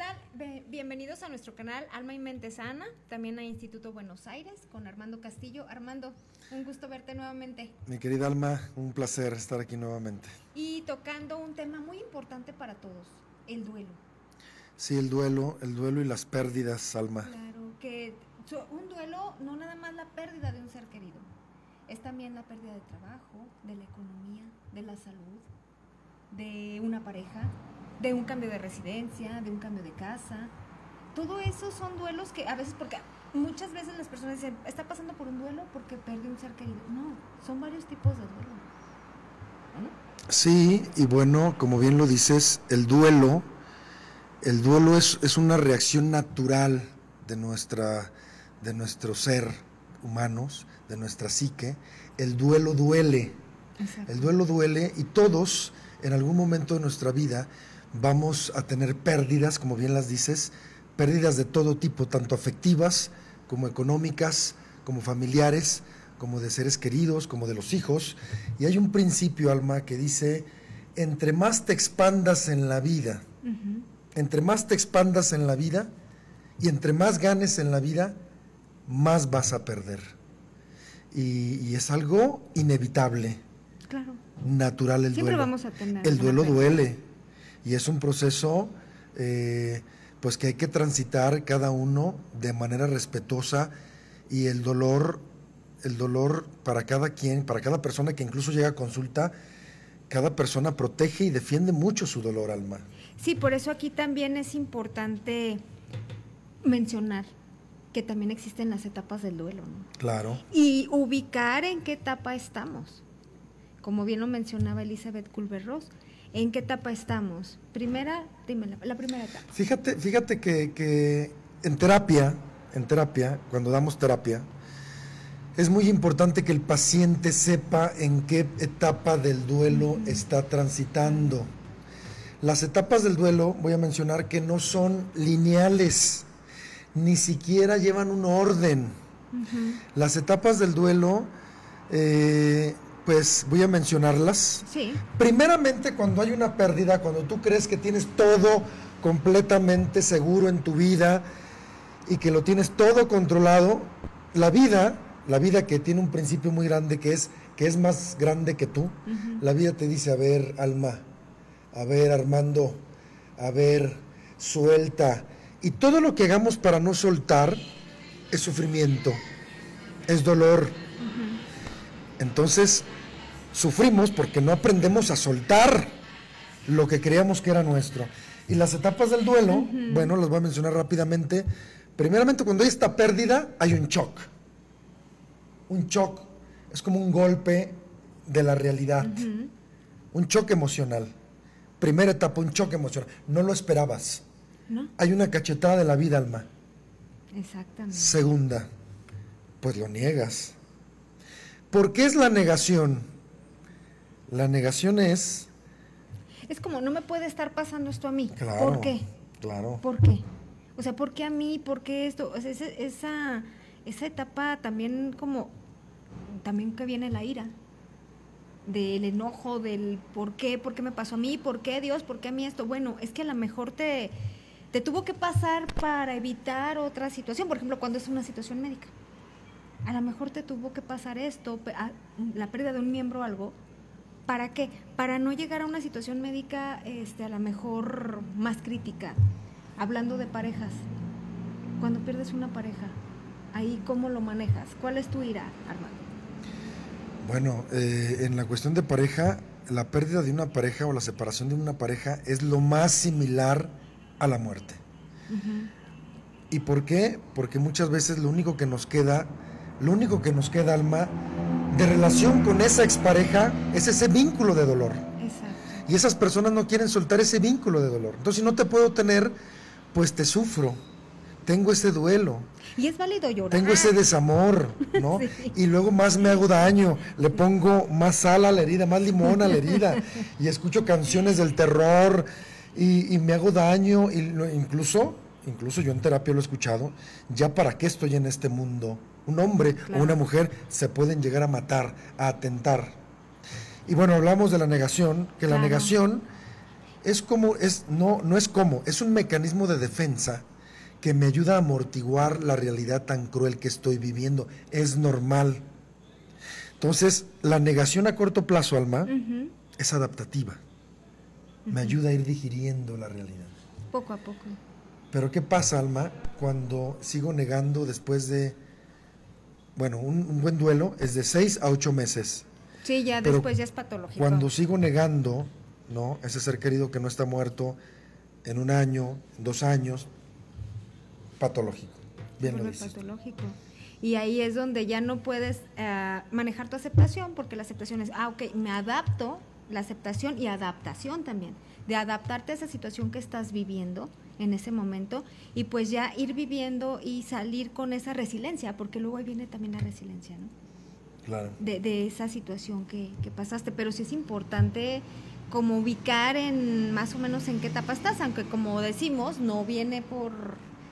tal? Bienvenidos a nuestro canal Alma y Mente Sana, también a Instituto Buenos Aires, con Armando Castillo. Armando, un gusto verte nuevamente. Mi querida Alma, un placer estar aquí nuevamente. Y tocando un tema muy importante para todos, el duelo. Sí, el duelo y las pérdidas, Alma. Claro, que un duelo no nada más la pérdida de un ser querido, es también la pérdida de trabajo, de la economía, de la salud, de una pareja, de un cambio de residencia, de un cambio de casa. Todo eso son duelos que a veces, porque muchas veces las personas dicen, está pasando por un duelo porque perdió un ser querido. No, son varios tipos de duelo. ¿No? Sí, y bueno, como bien lo dices, el duelo es una reacción natural de nuestro ser humanos, de nuestra psique. El duelo duele. Exacto. El duelo duele y todos en algún momento de nuestra vida vamos a tener pérdidas, como bien las dices, pérdidas de todo tipo, tanto afectivas como económicas, como familiares, como de seres queridos, como de los hijos. Y hay un principio, Alma, que dice, entre más te expandas en la vida, entre más te expandas en la vida y entre más ganes en la vida, más vas a perder. Y es algo inevitable. Claro. Natural el Siempre duelo. Vamos a tener el duelo duele y es un proceso pues que hay que transitar cada uno de manera respetuosa, y el dolor para cada quien, para cada persona que incluso llega a consulta, cada persona protege y defiende mucho su dolor, Alma. Sí, por eso aquí también es importante mencionar que también existen las etapas del duelo, ¿no? Claro. Y ubicar en qué etapa estamos. Como bien lo mencionaba Elizabeth Kübler-Ross, ¿en qué etapa estamos? Dime la primera etapa. Fíjate que en terapia, cuando damos terapia, es muy importante que el paciente sepa en qué etapa del duelo está transitando. Las etapas del duelo, voy a mencionar que no son lineales, ni siquiera llevan un orden. Las etapas del duelo, pues voy a mencionarlas. Sí. Primeramente, cuando hay una pérdida, cuando tú crees que tienes todo completamente seguro en tu vida y que lo tienes todo controlado, la vida que tiene un principio muy grande, que es más grande que tú, la vida te dice, a ver, Alma, a ver, Armando, a ver, suelta. Y todo lo que hagamos para no soltar es sufrimiento, es dolor. Entonces, sufrimos porque no aprendemos a soltar lo que creíamos que era nuestro. Y las etapas del duelo, bueno, las voy a mencionar rápidamente. Primeramente, cuando hay esta pérdida, hay un shock. Un shock es como un golpe de la realidad. Un shock emocional. Primera etapa, un shock emocional. No lo esperabas. ¿No? Hay una cachetada de la vida, Alma. Exactamente. Segunda, pues lo niegas. ¿Por qué es la negación? La negación es como, no me puede estar pasando esto a mí. Claro, ¿por qué? Claro. ¿Por qué? O sea, ¿por qué a mí? ¿Por qué esto? O sea, esa etapa también que viene la ira, del enojo, del ¿por qué me pasó a mí? ¿Por qué Dios? ¿Por qué a mí esto? Bueno, es que a lo mejor te tuvo que pasar para evitar otra situación. Por ejemplo, cuando es una situación médica. A lo mejor te tuvo que pasar esto, la pérdida de un miembro o algo. ¿Para qué? Para no llegar a una situación médica a lo mejor más crítica. Hablando de parejas, cuando pierdes una pareja, ahí ¿cómo lo manejas? ¿Cuál es tu ira, Armando? Bueno, en la cuestión de pareja, la pérdida de una pareja o la separación de una pareja es lo más similar a la muerte. ¿Y por qué? Porque muchas veces lo único que nos queda, Alma, de relación con esa expareja es ese vínculo de dolor. Exacto. Y esas personas no quieren soltar ese vínculo de dolor. Entonces, si no te puedo tener, pues te sufro. Tengo ese duelo. Y es válido llorar. Tengo ese desamor, ¿no? Sí. Y luego más me hago daño, le pongo más sal a la herida, más limón a la herida, y escucho canciones del terror, y me hago daño, y incluso yo en terapia lo he escuchado, ya para qué estoy en este mundo. Un hombre o una mujer se pueden llegar a matar, a atentar. Y bueno, hablamos de la negación, que la negación es un mecanismo de defensa que me ayuda a amortiguar la realidad tan cruel que estoy viviendo. Es normal. Entonces, la negación a corto plazo, Alma, es adaptativa. Me ayuda a ir digiriendo la realidad. Poco a poco. Pero ¿qué pasa, Alma, cuando sigo negando después de, bueno, un buen duelo es de 6 a 8 meses? Sí, ya Pero después ya es patológico. cuando sigo negando, ¿no?, ese ser querido que no está muerto en 1 año, 2 años, patológico. Bien lo dices. Patológico. Y ahí es donde ya no puedes manejar tu aceptación, porque la aceptación es, ok, me adapto, la aceptación y adaptación también, de adaptarte a esa situación que estás viviendo en ese momento y pues ya ir viviendo y salir con esa resiliencia, porque luego ahí viene también la resiliencia, ¿no? Claro. De esa situación que pasaste, pero sí es importante como ubicar en más o menos en qué etapa estás, aunque como decimos, no viene por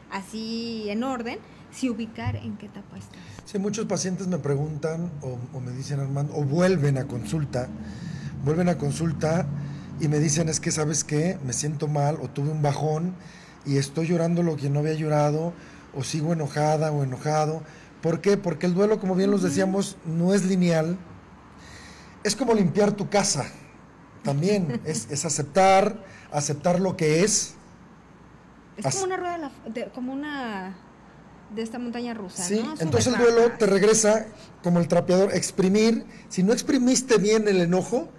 así en orden, sí ubicar en qué etapa estás. Sí, muchos pacientes me preguntan o me dicen, Armando, o vuelven a consulta y me dicen, es que, ¿sabes qué? Me siento mal o tuve un bajón y estoy llorando lo que no había llorado, o sigo enojada o enojado. ¿Por qué? Porque el duelo, como bien los decíamos, no es lineal. Es como limpiar tu casa. También es aceptar lo que es. Es como una rueda, como una de esta montaña rusa, sí, ¿no? Entonces el duelo te regresa como el trapeador, exprimir. Si no exprimiste bien el enojo,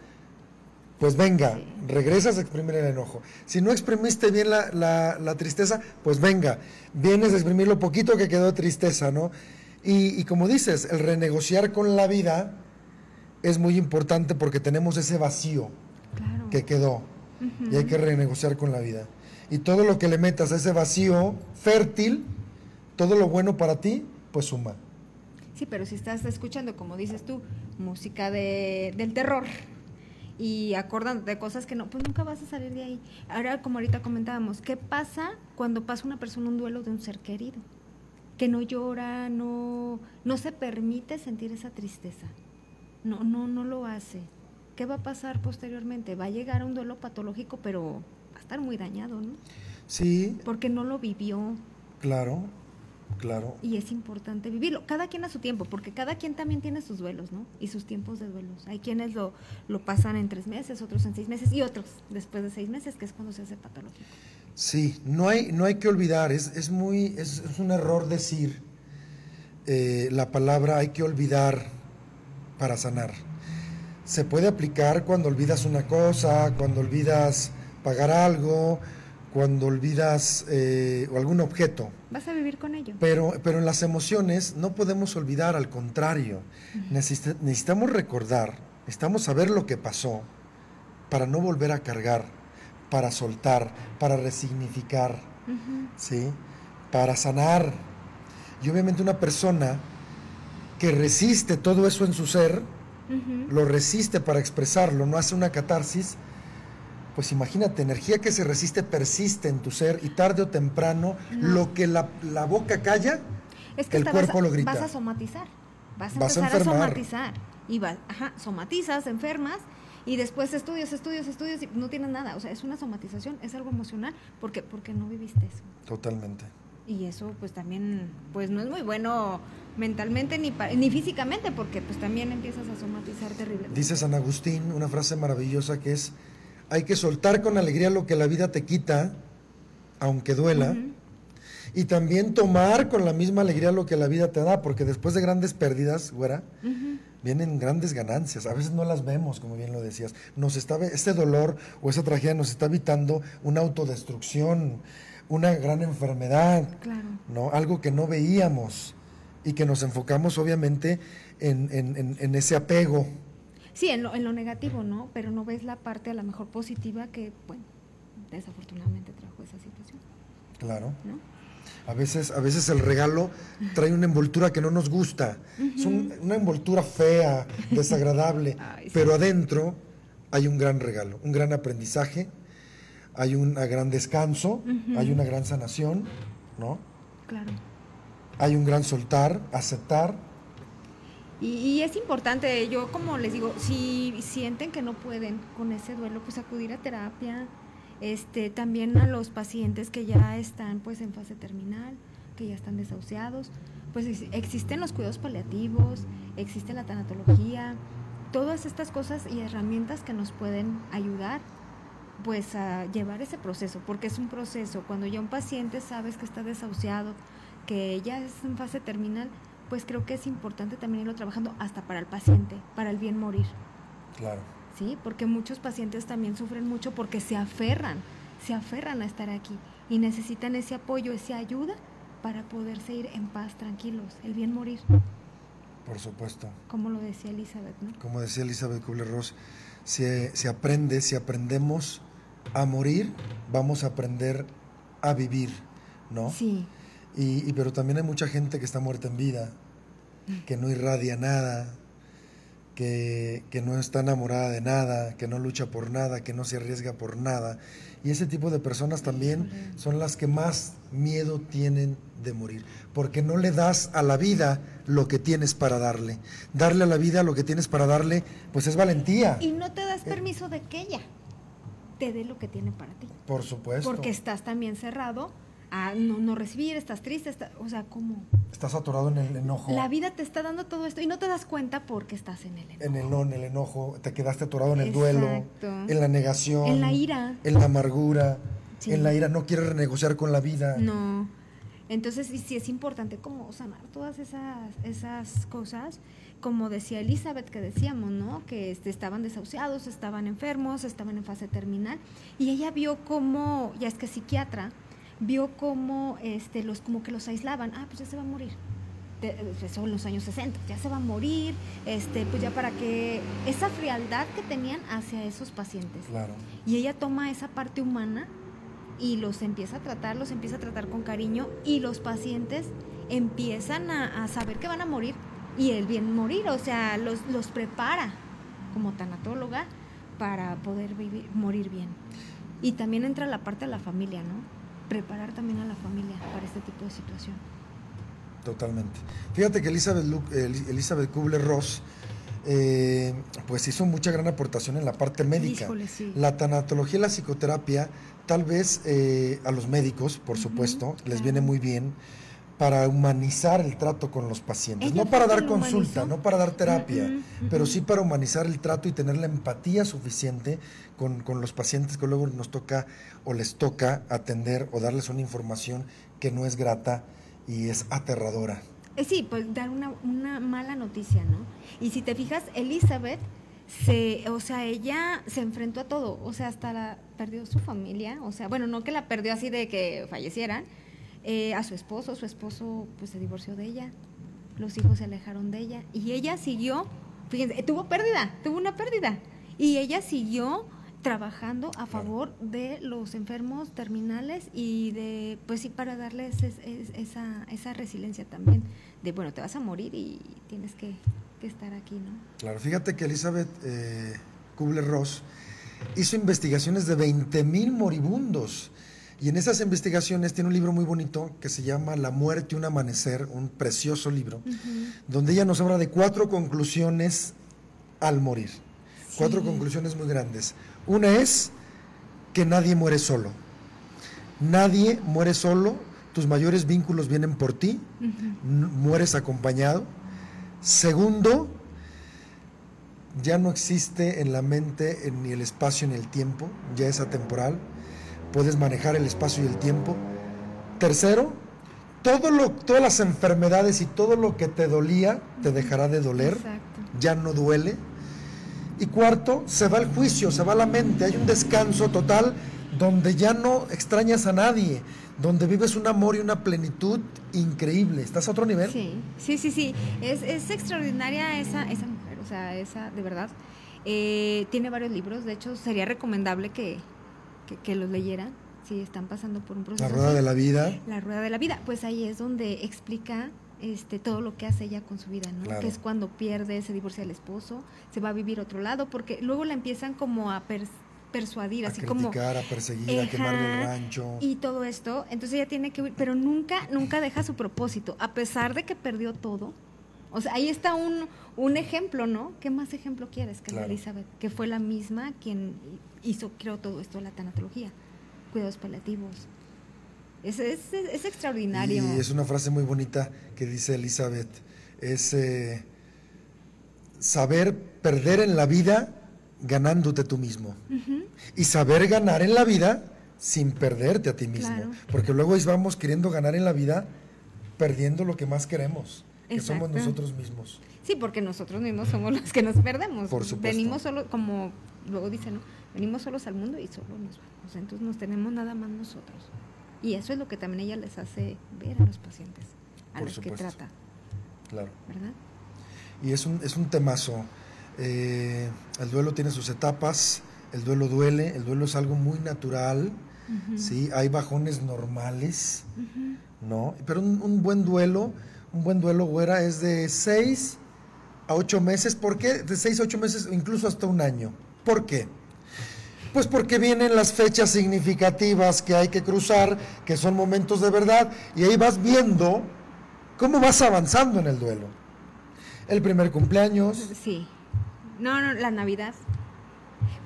pues venga, sí, regresas a exprimir el enojo. Si no exprimiste bien la tristeza, pues venga, vienes a exprimir lo poquito que quedó de tristeza, ¿no? Y como dices, el renegociar con la vida es muy importante porque tenemos ese vacío, claro, que quedó, y hay que renegociar con la vida. Y todo lo que le metas a ese vacío fértil, todo lo bueno para ti, pues suma. Sí, pero si estás escuchando, como dices tú, música del terror y acordándote de cosas que no, pues nunca vas a salir de ahí. Ahora, como ahorita comentábamos, ¿qué pasa cuando pasa una persona un duelo de un ser querido? Que no llora, no se permite sentir esa tristeza. No lo hace. ¿Qué va a pasar posteriormente? Va a llegar a un duelo patológico, pero va a estar muy dañado, ¿no? Sí. Porque no lo vivió. Claro. Claro. Y es importante vivirlo, cada quien a su tiempo, porque cada quien también tiene sus duelos, ¿no? Y sus tiempos de duelos. Hay quienes lo pasan en 3 meses, otros en 6 meses y otros después de 6 meses, que es cuando se hace patológico. Sí, no hay que olvidar, es un error decir la palabra hay que olvidar para sanar. Se puede aplicar cuando olvidas una cosa, cuando olvidas pagar algo, cuando olvidas o algún objeto. Vas a vivir con ello. Pero en las emociones no podemos olvidar, al contrario. Necesitamos recordar, necesitamos saber lo que pasó para no volver a cargar, para soltar, para resignificar, ¿sí? Para sanar. Y obviamente una persona que resiste todo eso en su ser, lo resiste para expresarlo, no hace una catarsis. Pues imagínate, energía que se resiste persiste en tu ser y tarde o temprano, lo que la boca calla, es que el cuerpo lo grita. Vas a somatizar, vas a empezar a somatizar. Y somatizas, enfermas y después estudios y no tienes nada. O sea, es una somatización, es algo emocional porque no viviste eso. Totalmente. Y eso pues también pues no es muy bueno mentalmente ni físicamente, porque pues también empiezas a somatizar terriblemente. Dice San Agustín una frase maravillosa que es: hay que soltar con alegría lo que la vida te quita, aunque duela, y también tomar con la misma alegría lo que la vida te da, porque después de grandes pérdidas, güera, vienen grandes ganancias. A veces no las vemos, como bien lo decías. Ese dolor o esa tragedia nos está evitando una autodestrucción, una gran enfermedad, claro, ¿no? Algo que no veíamos y que nos enfocamos obviamente en ese apego. Sí, en lo negativo, ¿no? Pero no ves la parte a lo mejor positiva que, bueno, desafortunadamente trajo esa situación. Claro. ¿No? A veces el regalo trae una envoltura que no nos gusta. Es una envoltura fea, desagradable, ay, sí, pero adentro hay un gran regalo, un gran aprendizaje, hay un gran descanso, hay una gran sanación, ¿no? Claro. Hay un gran soltar, aceptar. Y es importante, yo como les digo, si sienten que no pueden con ese duelo, pues acudir a terapia También a los pacientes que ya están pues en fase terminal, que ya están desahuciados, pues existen los cuidados paliativos, existe la tanatología, todas estas cosas y herramientas que nos pueden ayudar pues a llevar ese proceso, porque es un proceso. Cuando ya un paciente sabes que está desahuciado, que ya es en fase terminal, pues creo que es importante también irlo trabajando hasta para el paciente, para el bien morir. Claro. Sí, porque muchos pacientes también sufren mucho porque se aferran a estar aquí y necesitan ese apoyo, esa ayuda para poderse ir en paz, tranquilos, el bien morir. Por supuesto. Como lo decía Elizabeth, ¿no? Como decía Elizabeth Kubler-Ross, si aprendemos a morir, vamos a aprender a vivir, ¿no? Sí. Pero también hay mucha gente que está muerta en vida, que no irradia nada, que no está enamorada de nada, que no lucha por nada, que no se arriesga por nada. Y ese tipo de personas también son las que más miedo tienen de morir, porque no le das a la vida lo que tienes para darle. Darle a la vida lo que tienes para darle, pues es valentía. Y no te das permiso de que ella te dé lo que tiene para ti. Por supuesto. Porque estás también cerrado a no recibir, estás triste, o sea, ¿cómo? Estás atorado en el enojo. La vida te está dando todo esto y no te das cuenta porque estás en el enojo. En el enojo, te quedaste atorado en el duelo, en la negación, en la ira, en la amargura, sí. En la ira, no quieres renegociar con la vida. No. Entonces, sí es importante como sanar todas esas cosas, como decía Elizabeth, que decíamos, ¿no? Que estaban desahuciados, estaban enfermos, estaban en fase terminal, y ella vio cómo, ya es que psiquiatra, vio cómo como que los aislaban. Pues ya se va a morir. Eso en los años 60, ya se va a morir, pues ya para que esa frialdad que tenían hacia esos pacientes. Claro. Y ella toma esa parte humana y los empieza a tratar con cariño, y los pacientes empiezan a saber que van a morir y el bien morir, o sea, los prepara como tanatóloga para poder morir bien. Y también entra la parte de la familia, ¿no? Preparar también a la familia para este tipo de situación. Totalmente. Fíjate que Elizabeth Kubler-Ross pues hizo mucha gran aportación en la parte médica. Híjole, sí. La tanatología y la psicoterapia, tal vez a los médicos, por supuesto, les viene muy bien para humanizar el trato con los pacientes. Ella no para dar lo consulta, humanizó. no para dar terapia, pero sí para humanizar el trato y tener la empatía suficiente con los pacientes que luego nos toca o les toca atender o darles una información que no es grata y es aterradora. Sí, pues dar una mala noticia, ¿no? Y si te fijas, Elizabeth, ella se enfrentó a todo, o sea, hasta perdió su familia, o sea, bueno, no que la perdió así de que fallecieran, a su esposo pues se divorció de ella, los hijos se alejaron de ella, y ella siguió, fíjense, tuvo una pérdida, y ella siguió trabajando a favor de los enfermos terminales y pues sí, para darles esa resiliencia también, de bueno, te vas a morir y tienes que estar aquí, ¿no? Claro, fíjate que Elizabeth Kubler-Ross hizo investigaciones de 20,000 moribundos, y en esas investigaciones tiene un libro muy bonito que se llama La muerte, un amanecer, un precioso libro, donde ella nos habla de 4 conclusiones al morir. Sí. 4 conclusiones muy grandes. Una es que nadie muere solo. Nadie muere solo, tus mayores vínculos vienen por ti, mueres acompañado. Segundo, ya no existe en la mente ni el espacio ni el tiempo, ya es atemporal, puedes manejar el espacio y el tiempo. Tercero, todas las enfermedades y todo lo que te dolía te dejará de doler. Exacto. Ya no duele. Y cuarto, se va el juicio, se va la mente, hay un descanso total donde ya no extrañas a nadie, donde vives un amor y una plenitud increíble. ¿Estás a otro nivel? Sí. Es extraordinaria esa mujer, o sea, esa, de verdad. Tiene varios libros, de hecho, sería recomendable que los leyeran si están pasando por un proceso. La rueda de la vida. La rueda de la vida, pues ahí es donde explica todo lo que hace ella con su vida, ¿no? Claro. Que es cuando pierde, se divorcia del esposo, se va a vivir a otro lado, porque luego la empiezan como a persuadir, así como... A criticar, a perseguir, a quemarle el rancho. Y todo esto, entonces ella tiene que huir, pero nunca deja su propósito, a pesar de que perdió todo, O sea, ahí está un ejemplo, ¿no? ¿Qué más ejemplo quieres que Claro. la Elizabeth? Que fue la misma quien creó todo esto, la tanatología, cuidados paliativos. Es extraordinario. Y es una frase muy bonita que dice Elizabeth, es saber perder en la vida ganándote tú mismo. Y saber ganar en la vida sin perderte a ti mismo. Claro. Porque luego vamos queriendo ganar en la vida perdiendo lo que más queremos, que Exacto. somos nosotros mismos. Sí, porque nosotros mismos somos los que nos perdemos. Por supuesto. Venimos solo, como luego dicen, ¿no? Venimos solos al mundo y solo nos vamos. Entonces nos tenemos nada más nosotros. Y eso es lo que también ella les hace ver a los pacientes, a Por los que supuesto. trata, Claro. ¿verdad? Y es un temazo. El duelo tiene sus etapas, el duelo duele, el duelo es algo muy natural, ¿sí? Hay bajones normales, ¿no? Pero un buen duelo, güera, es de 6 a 8 meses. ¿Por qué? De 6 a 8 meses, incluso hasta un año. ¿Por qué? Pues porque vienen las fechas significativas que hay que cruzar, que son momentos de verdad, y ahí vas viendo cómo vas avanzando en el duelo. El primer cumpleaños. Sí. No, la Navidad.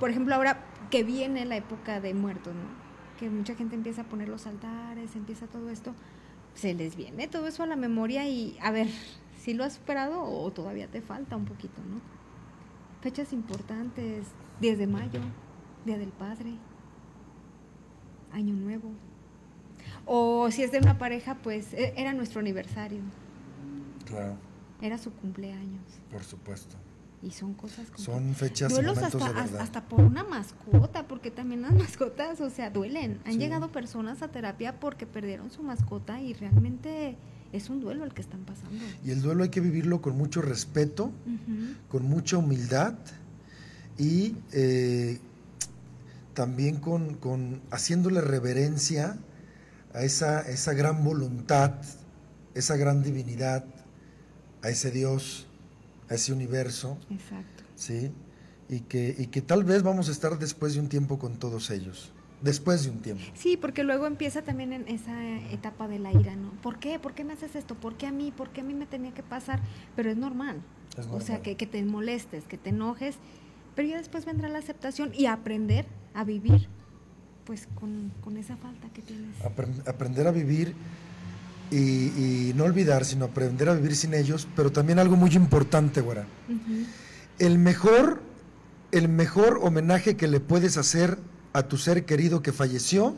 Por ejemplo, ahora que viene la época de muertos, ¿no? Que mucha gente empieza a poner los altares, empieza todo esto, se les viene todo eso a la memoria y a ver, ¿si lo has superado o todavía te falta un poquito, ¿no? Fechas importantes, 10 de mayo, Día del Padre, Año Nuevo. O si es de una pareja, pues era nuestro aniversario, Claro, era su cumpleaños. por supuesto. Y son cosas como... Son fechas y duelos momentos hasta, de verdad. hasta por una mascota, porque también las mascotas, o sea, duelen. Han Sí. llegado personas a terapia porque perdieron su mascota y realmente es un duelo el que están pasando. Y el duelo hay que vivirlo con mucho respeto, con mucha humildad y también con haciéndole reverencia a esa gran voluntad, esa gran divinidad, a ese Dios, a ese universo, Exacto. ¿sí? Y que tal vez vamos a estar después de un tiempo con todos ellos, después de un tiempo. Sí, porque luego empieza también en esa etapa de la ira, ¿no? ¿Por qué? ¿Por qué me haces esto? ¿Por qué a mí? ¿Por qué a mí me tenía que pasar? Pero es normal. Es O sea, normal. que te molestes, que te enojes, pero ya después vendrá la aceptación y aprender a vivir pues con esa falta que tienes. Aprender a vivir y no olvidar, sino aprender a vivir sin ellos, pero también algo muy importante, güera. El mejor homenaje que le puedes hacer a tu ser querido que falleció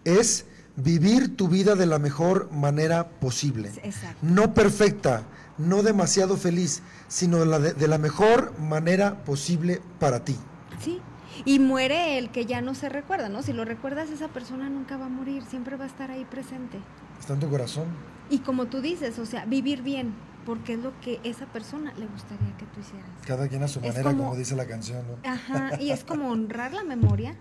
es vivir tu vida de la mejor manera posible. Exacto. No perfecta, no demasiado feliz, sino de la mejor manera posible para ti. Sí, y muere el que ya no se recuerda, ¿no? Si lo recuerdas, esa persona nunca va a morir, siempre va a estar ahí presente. Está en tu corazón. Y como tú dices, o sea, vivir bien, porque es lo que esa persona le gustaría que tú hicieras. Cada quien a su Es manera, como- como dice la canción, ¿no? Ajá, y es como honrar la memoria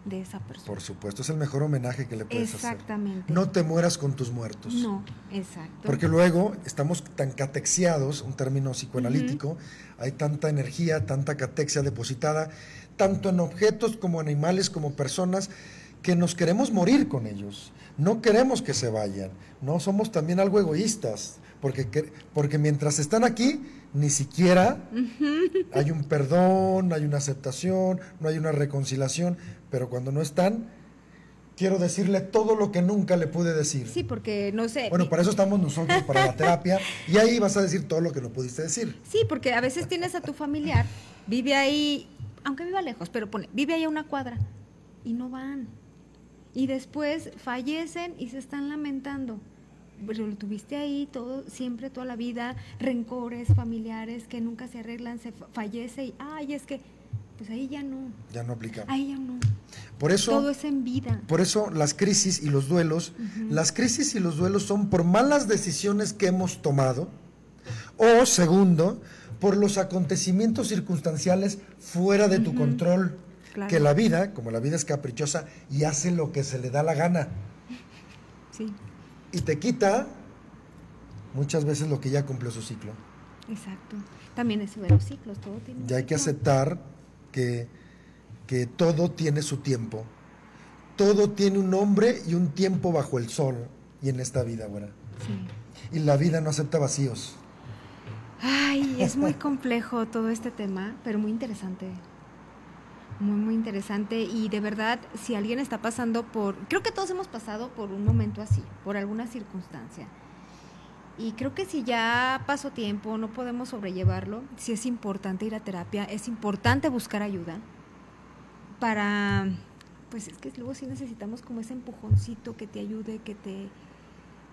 de esa persona. Por supuesto, es el mejor homenaje que le puedes Exactamente. hacer. No te mueras con tus muertos. No, exacto. Porque luego estamos tan catexiados, un término psicoanalítico, hay tanta energía, tanta catexia depositada, tanto en objetos como animales, como personas, que nos queremos morir con ellos. No queremos que se vayan. No somos también algo egoístas, porque mientras están aquí, ni siquiera hay un perdón, hay una aceptación, no hay una reconciliación, pero cuando no están, quiero decirle todo lo que nunca le pude decir. Sí, porque no sé. Bueno, para eso estamos nosotros, para la terapia, y ahí vas a decir todo lo que no pudiste decir. Sí, porque a veces tienes a tu familiar, vive ahí, aunque viva lejos, pero vive ahí a una cuadra y no van. Y después fallecen y se están lamentando. Pero lo tuviste ahí todo, siempre, toda la vida, rencores familiares que nunca se arreglan, se fallece y, ay, es que, pues ahí ya no, Ya no aplica. ahí ya no. Por eso, Todo es en vida. por eso las crisis y los duelos, las crisis y los duelos son por malas decisiones que hemos tomado, o segundo, por los acontecimientos circunstanciales fuera de tu control. Claro. Que la vida, como la vida es caprichosa, y hace lo que se le da la gana. Sí, Y te quita muchas veces lo que ya cumplió su ciclo. exacto. También eso de los ciclos, todo tiene un Ya hay que ciclo. aceptar que todo tiene su tiempo. Todo tiene un nombre y un tiempo bajo el sol y en esta vida, güera. Sí. Y la vida no acepta vacíos. Ay, es muy complejo todo este tema, pero muy interesante. Muy, muy interesante. Y de verdad, si alguien está pasando por... Creo que todos hemos pasado por un momento así, por alguna circunstancia. Y creo que si ya pasó tiempo, no podemos sobrellevarlo, sí es importante ir a terapia, es importante buscar ayuda para... Pues es que luego sí necesitamos como ese empujoncito que te ayude, que te...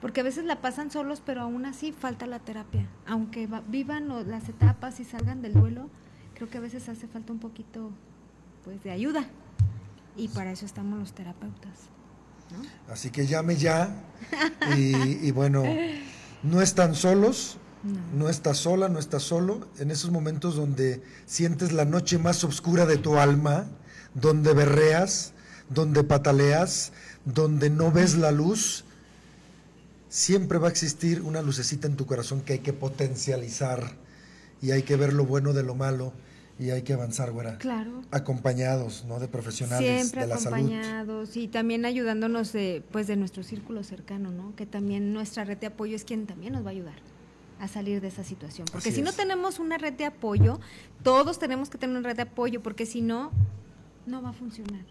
Porque a veces la pasan solos, pero aún así falta la terapia. Aunque vivan las etapas y salgan del duelo, creo que a veces hace falta un poquito, pues, de ayuda. Y para eso estamos los terapeutas, ¿no? Así que llame ya y bueno, no están solos, no estás sola, no estás solo. En esos momentos donde sientes la noche más oscura de tu alma, donde berreas, donde pataleas, donde no ves la luz, siempre va a existir una lucecita en tu corazón que hay que potencializar y hay que ver lo bueno de lo malo y hay que avanzar, güera. Claro. Acompañados, ¿no? De profesionales Siempre de la salud. acompañados y también ayudándonos de nuestro círculo cercano, ¿no? Que también nuestra red de apoyo es quien también nos va a ayudar a salir de esa situación. Porque Así si no es. tenemos una red de apoyo, todos tenemos que tener una red de apoyo, porque si no, no va a funcionar.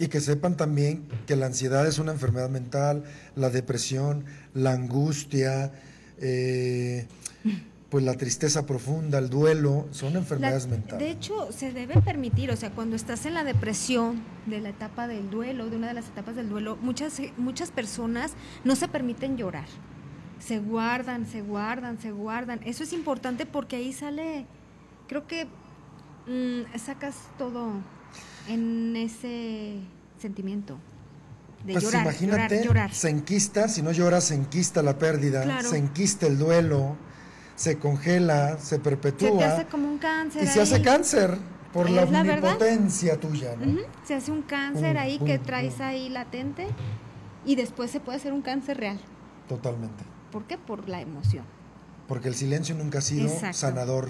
Y que sepan también que la ansiedad es una enfermedad mental, la depresión, la angustia, pues la tristeza profunda, el duelo, son enfermedades mentales. De hecho, se debe permitir, o sea, cuando estás en la depresión de la etapa del duelo, de una de las etapas del duelo, muchas personas no se permiten llorar. Se guardan. Eso es importante porque ahí sale, creo que sacas todo en ese sentimiento de pues llorar, imagínate, llorar. se enquista, si no lloras, se enquista la pérdida, Claro. se enquista el duelo, se congela, se perpetúa. Se te hace como un cáncer. Y se hace cáncer por la Es la verdad. omnipotencia tuya, ¿no? Se hace un cáncer Pum, ahí pum, que traes pum. ahí latente y después se puede hacer un cáncer real. Totalmente. ¿Por qué? Por la emoción. Porque el silencio nunca ha sido Exacto. sanador.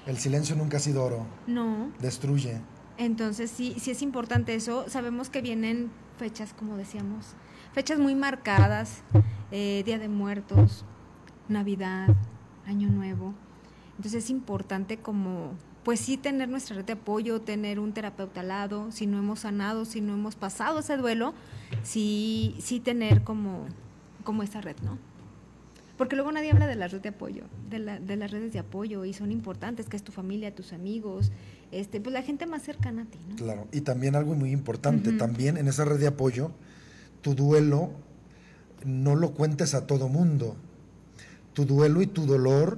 El silencio nunca ha sido oro. No. Destruye. Entonces sí es importante eso. Sabemos que vienen fechas, como decíamos, fechas muy marcadas, Día de Muertos, Navidad, Año Nuevo. Entonces es importante como, pues sí tener nuestra red de apoyo, tener un terapeuta al lado, si no hemos sanado, si no hemos pasado ese duelo, sí tener como esa red, ¿no? Porque luego nadie habla de la red de apoyo, de las redes de apoyo, y son importantes, que es tu familia, tus amigos, pues la gente más cercana a ti, ¿no? Claro, y también algo muy importante, también en esa red de apoyo, tu duelo no lo cuentes a todo mundo. Tu duelo y tu dolor,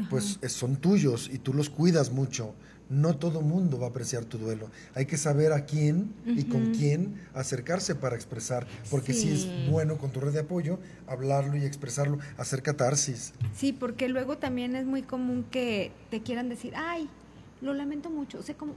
pues son tuyos y tú los cuidas mucho. No todo mundo va a apreciar tu duelo. Hay que saber a quién y con quién acercarse para expresar, porque sí es bueno con tu red de apoyo hablarlo y expresarlo, hacer catarsis. Sí, porque luego también es muy común que te quieran decir, ay, lo lamento mucho, sé cómo...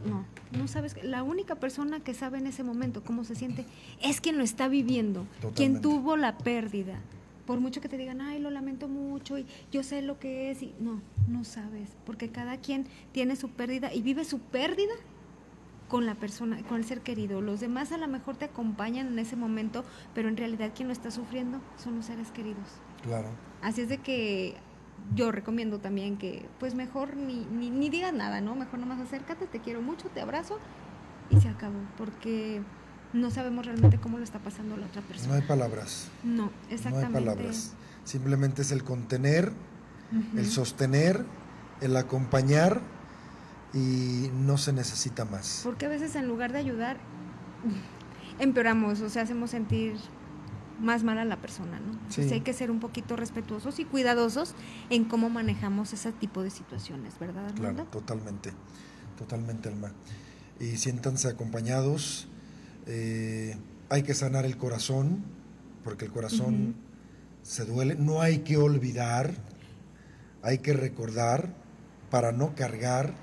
No sabes, la única persona que sabe en ese momento cómo se siente es quien lo está viviendo, Totalmente. quien tuvo la pérdida. Por mucho que te digan, ay, lo lamento mucho y yo sé lo que es, y no sabes, porque cada quien tiene su pérdida y vive su pérdida con la persona, con el ser querido. Los demás a lo mejor te acompañan en ese momento, pero en realidad quien lo está sufriendo son los seres queridos. Claro. Así es de que yo recomiendo también que pues mejor ni digas nada, ¿no? Mejor nomás acércate, te quiero mucho, te abrazo y se acabó, porque no sabemos realmente cómo lo está pasando la otra persona. No hay palabras. No, exactamente. No hay palabras. Simplemente es el contener, el sostener, el acompañar y no se necesita más. Porque a veces en lugar de ayudar, empeoramos, o sea, hacemos sentir más mal a la persona, ¿no? Sí. Entonces hay que ser un poquito respetuosos y cuidadosos en cómo manejamos ese tipo de situaciones, ¿verdad, Armando? Claro, totalmente, Alma. Y siéntanse acompañados. Hay que sanar el corazón, porque el corazón se duele. No hay que olvidar, hay que recordar para no cargar,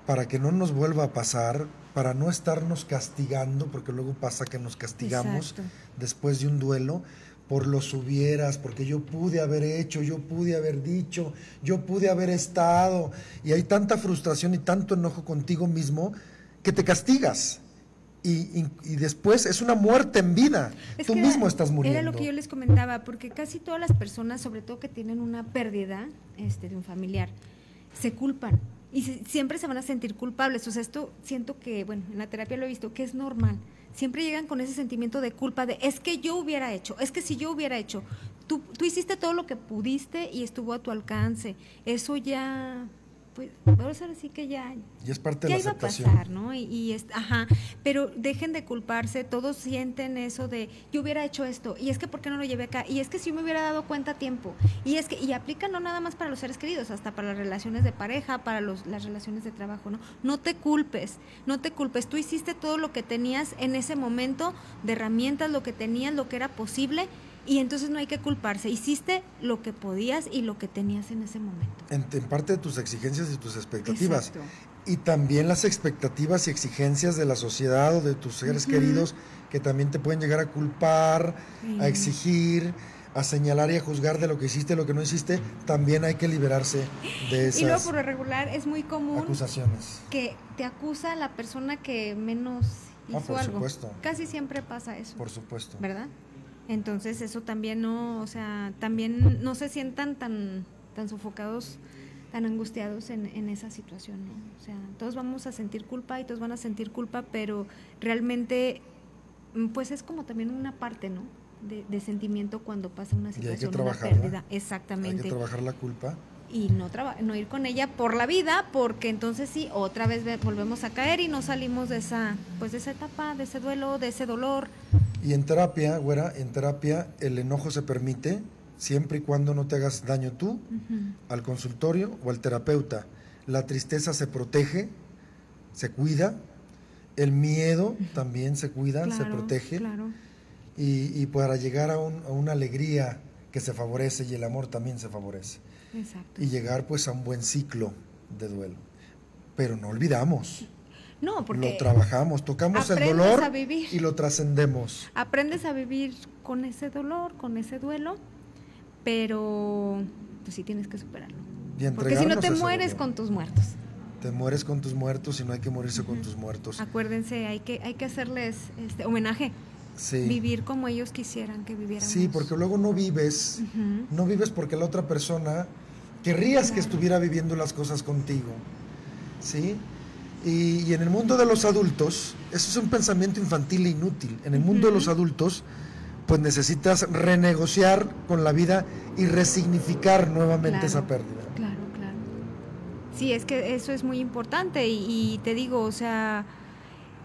para que no nos vuelva a pasar, para no estarnos castigando, porque luego pasa que nos castigamos. Exacto. Después de un duelo, por los hubieras, porque yo pude haber hecho, yo pude haber dicho, yo pude haber estado, y hay tanta frustración y tanto enojo contigo mismo que te castigas y después es una muerte en vida. Tú mismo estás muriendo. Era lo que yo les comentaba, porque casi todas las personas, sobre todo que tienen una pérdida de un familiar, se culpan y siempre se van a sentir culpables. O sea, esto siento que, bueno, en la terapia lo he visto, que es normal. Siempre llegan con ese sentimiento de culpa de, es que yo hubiera hecho, es que si yo hubiera hecho, tú hiciste todo lo que pudiste y estuvo a tu alcance. Eso ya, pues, vamos a decir que ya es parte de la aceptación. Iba a pasar, ¿no? Pero dejen de culparse, todos sienten eso de, yo hubiera hecho esto, y es que ¿por qué no lo llevé acá? Y es que si yo me hubiera dado cuenta a tiempo, y aplica no nada más para los seres queridos, hasta para las relaciones de pareja, para las relaciones de trabajo, ¿no? No te culpes, tú hiciste todo lo que tenías en ese momento, de herramientas, lo que tenías, lo que era posible, y entonces no hay que culparse, hiciste lo que podías y lo que tenías en ese momento. En parte de tus exigencias y tus expectativas. Exacto. Y también las expectativas y exigencias de la sociedad o de tus seres queridos, que también te pueden llegar a culpar, a exigir, a señalar y a juzgar de lo que hiciste, lo que no hiciste. También hay que liberarse de esas y luego por lo regular es muy común acusaciones. Que te acusa la persona que menos hizo por algo. Supuesto. Casi siempre pasa eso. Por supuesto. ¿Verdad? Entonces eso también también no se sientan tan sofocados, tan angustiados en esa situación, ¿no? O sea, todos vamos a sentir culpa y todos van a sentir culpa, pero realmente pues es como también una parte, ¿no? De sentimiento cuando pasa una situación, una pérdida. Exactamente. Hay que trabajar la culpa. Y no ir con ella por la vida, porque entonces sí, otra vez volvemos a caer y no salimos de esa etapa, de ese duelo, de ese dolor. Y en terapia, güera, el enojo se permite siempre y cuando no te hagas daño tú, al consultorio o al terapeuta. La tristeza se protege, se cuida, el miedo también se cuida, se protege. Claro. Y para llegar a una alegría que se favorece, y el amor también se favorece. Exacto. Y llegar pues a un buen ciclo de duelo. Pero no olvidamos. No, porque lo trabajamos, tocamos el dolor y lo trascendemos. Aprendes a vivir con ese dolor, con ese duelo, pero pues sí tienes que superarlo. Porque si no te mueres con tus muertos. Te mueres con tus muertos y no hay que morirse con tus muertos. Acuérdense, hay que hacerles homenaje. Sí. Vivir como ellos quisieran que viviéramos. Sí, porque luego no vives porque la otra persona querrías que estuviera viviendo las cosas contigo. ¿Sí? Y en el mundo de los adultos, eso es un pensamiento infantil e inútil. En el mundo de los adultos, pues necesitas renegociar con la vida y resignificar nuevamente esa pérdida. Claro. Sí, es que eso es muy importante y te digo, o sea,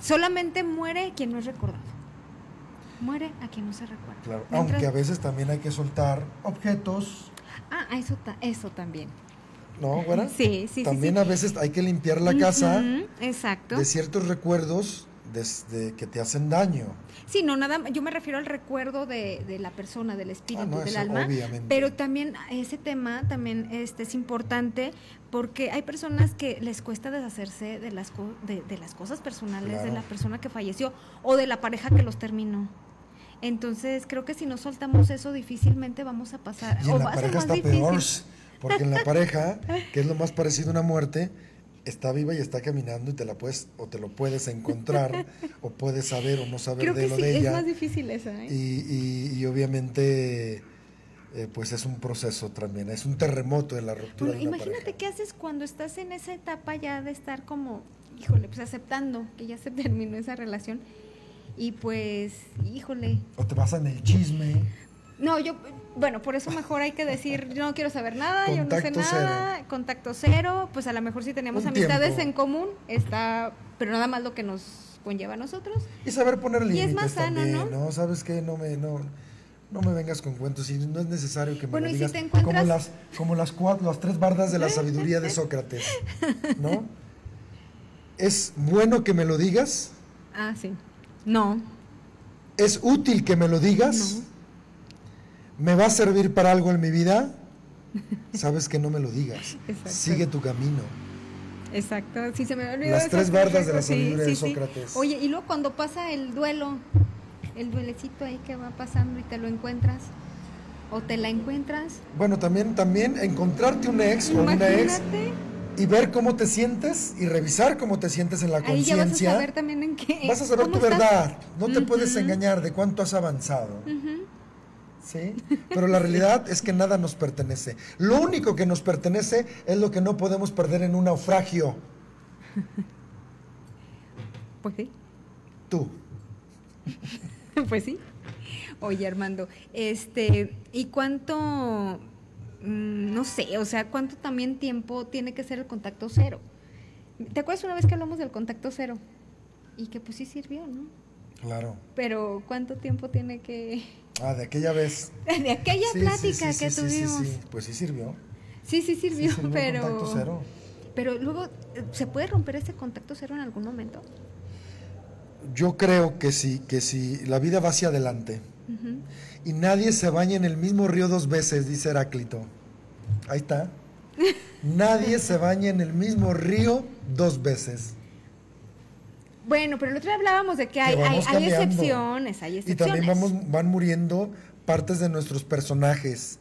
solamente muere quien no es recordado. Muere a quien no se recuerda. Claro, aunque a veces también hay que soltar objetos. Eso también. ¿No, güera? Sí. También a veces hay que limpiar la casa exacto. de ciertos recuerdos que te hacen daño. Sí, no, yo me refiero al recuerdo de la persona, del espíritu, del alma. Obviamente. Pero también ese tema también es importante porque hay personas que les cuesta deshacerse de las cosas personales de la persona que falleció o de la pareja que los terminó. Entonces, creo que si no soltamos eso, difícilmente vamos a pasar. Y en la pareja está peor, porque en la pareja, que es lo más parecido a una muerte, está viva y está caminando y te lo puedes encontrar, o puedes saber o no saber de lo de ella. Es más difícil eso, ¿eh? Y obviamente, pues es un proceso también, es un terremoto en la ruptura de una imagínate pareja. qué haces cuando estás en esa etapa ya de estar como, híjole, pues aceptando que ya se terminó esa relación. Y pues, híjole. O te vas en el chisme. No, bueno, por eso mejor hay que decir, yo no quiero saber nada, yo no sé nada, contacto cero, pues a lo mejor sí teníamos amistades en común, pero nada más lo que nos conlleva a nosotros. Y saber poner límites y es más sano, también, ¿no? ¿Sabes qué? No me vengas con cuentos, y no es necesario que me lo digas, si te encuentras... como las 3 bardas de la sabiduría de Sócrates, ¿no? ¿Es bueno que me lo digas? Sí. No. ¿Es útil que me lo digas? No. ¿Me va a servir para algo en mi vida? Sabes que no me lo digas. Exacto. Sigue tu camino. Exacto. Sí, se me olvidó. Las 3 bardas de la sabiduría de Sócrates. Sí. Oye, y luego cuando pasa el duelo, el duelecito ahí que va pasando y te lo encuentras, o te la encuentras. Bueno, también encontrarte un ex o una ex y ver cómo te sientes y revisar cómo te sientes en la Ahí ya vas a conciencia. saber también en qué. Vas a saber ¿Cómo tu estás? verdad. No te puedes engañar de cuánto has avanzado. ¿Sí? Pero la realidad es que nada nos pertenece. Lo único que nos pertenece es lo que no podemos perder en un naufragio. Pues sí. Tú. Pues sí. Oye, Armando, ¿y cuánto, no sé, o sea, cuánto también tiempo tiene que ser el contacto cero? ¿Te acuerdas una vez que hablamos del contacto cero? Y que pues sí sirvió, ¿no? Claro. Pero ¿cuánto tiempo tiene que...? De aquella vez. De aquella Sí, plática sí, que sí, tuvimos. sí. Pues sí sirvió. Sí sirvió, Sí sirvió el contacto cero. Pero luego, ¿se puede romper ese contacto cero en algún momento? Yo creo que sí, la vida va hacia adelante. Y nadie se baña en el mismo río 2 veces, dice Heráclito. Ahí está. Nadie se baña en el mismo río 2 veces. Bueno, pero el otro día hablábamos de que hay cambiando. excepciones, Y también van muriendo partes de nuestros personajes.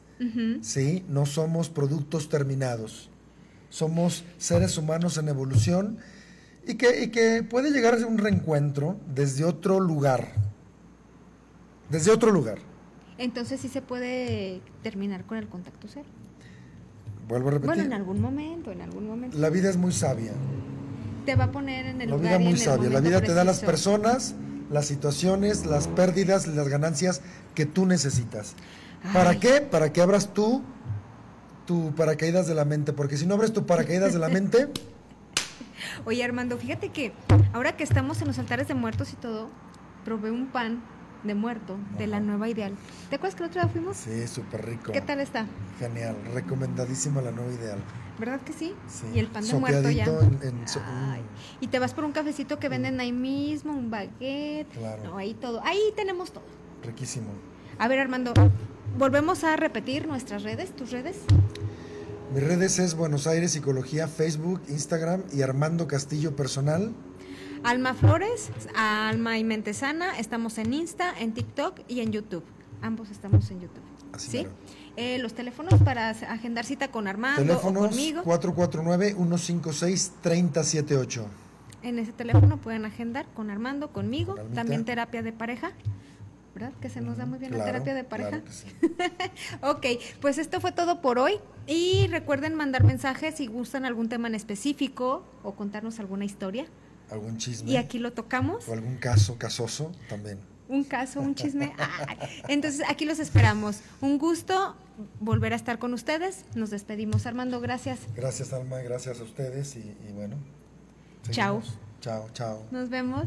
¿Sí? No somos productos terminados. Somos seres humanos en evolución y que puede llegar a ser un reencuentro desde otro lugar. Desde otro lugar. Entonces sí se puede terminar con el contacto cero. Vuelvo a repetir. Bueno, en algún momento. La vida es muy sabia. Te va a poner en el La lugar vida y muy en el sabia. La momento vida te da las preciso. personas, las situaciones, las pérdidas, las ganancias que tú necesitas. ¿Para Ay. qué? Para que abras tu paracaídas de la mente. Porque si no abres tu paracaídas de la mente... Oye, Armando, fíjate que ahora que estamos en los altares de muertos y todo, probé un pan de muerto de la Nueva Ideal. ¿Te acuerdas que el otro día fuimos? Sí, súper rico. ¿Qué tal está? Genial, recomendadísima la Nueva Ideal. ¿Verdad que sí? Sí. Y el pan de muerto ya. Ay. Y te vas por un cafecito que venden ahí mismo, un baguette. Claro. No, ahí todo. Ahí tenemos todo. Riquísimo. A ver, Armando, volvemos a repetir nuestras redes, tus redes. Mis redes es Buenos Aires Psicología, Facebook, Instagram y Armando Castillo Personal. Alma Flores, Alma y Mente Sana, estamos en Insta, en TikTok y en YouTube. Ambos estamos en YouTube. Así ¿Sí? mero. Los teléfonos para agendar cita con Armando Teléfonos o conmigo. 449-156-3078. En ese teléfono pueden agendar con Armando, conmigo, Con también terapia de pareja. ¿Verdad? Que se nos da muy bien la terapia de pareja. Claro que sí. Ok, pues esto fue todo por hoy. Y recuerden mandar mensajes si gustan algún tema en específico o contarnos alguna historia. ¿Algún chisme? Y aquí lo tocamos. O algún caso casoso también. Un caso, un chisme. Entonces aquí los esperamos. Un gusto volver a estar con ustedes. Nos despedimos. Armando, gracias. Gracias, Alma, gracias a ustedes y bueno. Chao. Seguimos. Chao. Nos vemos.